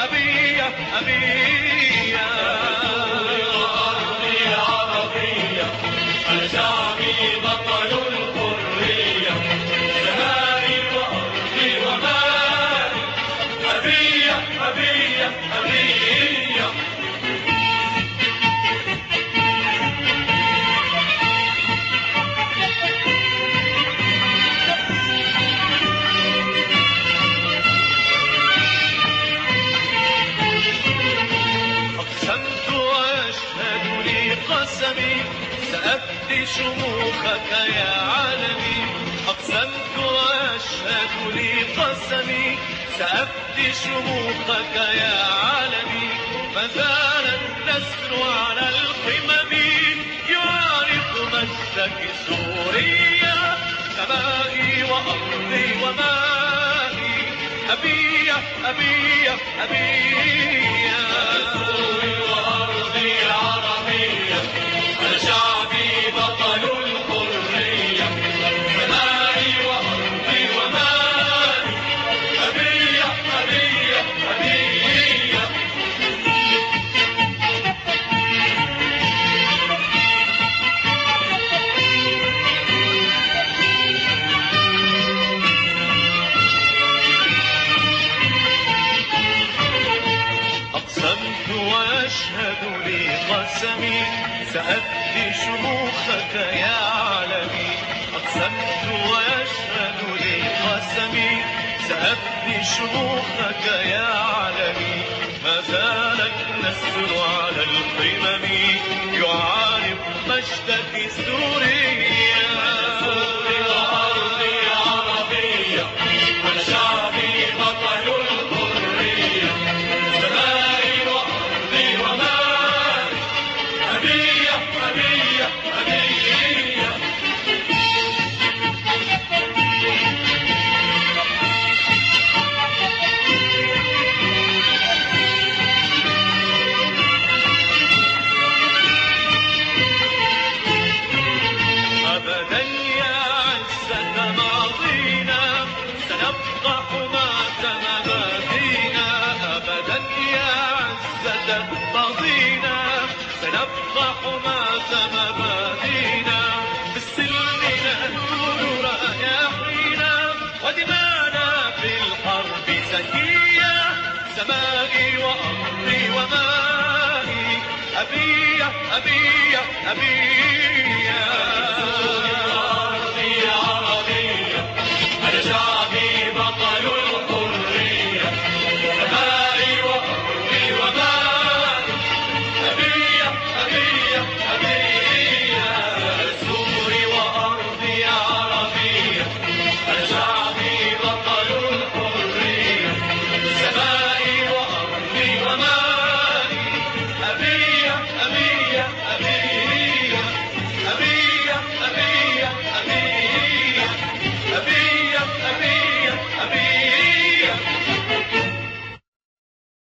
أبية أبية وأرضي عربية، أنا شعبي بطل الحرية، سمائي وأرضي ومالي، أبية أبية أبية. أقسمت وأشهد لي قسمي سأفدي شموخك يا عالمي. أقسمت وأشهد لي قسمي سأفدي شموخك يا عالمي. ما زال النسر على القمم يعرف مجدك سوريا، سمائي وأرضي ومائي، أبية أبية أبية وأرضي عربية، أنا شعبي بطل الحرية، سمائي وأرضي ومالي، أبية أبية أبية. أقسمت وأشهد لي قسمي سأفدي شموخك يا عالمي. أقسمت وأشهد لي قسمي سأفدي شموخك يا عالمي. ما زال النسر على القمم يعارف مجدك سوريا، وأرضي عربية، أنا شعبي بطل الحرية، سمائي وأرضي ومالي، أبية أبية أبية. أبدا يا عزة ماضينا سنبقى حماة مبادينا. أبدا يا عزة ماضينا سنبقى حماة مبادينا. بالسلم نهول رياحينا ودمانا في الحرب زكية، سمائي وأرضي ومائي، أبية أبية أبية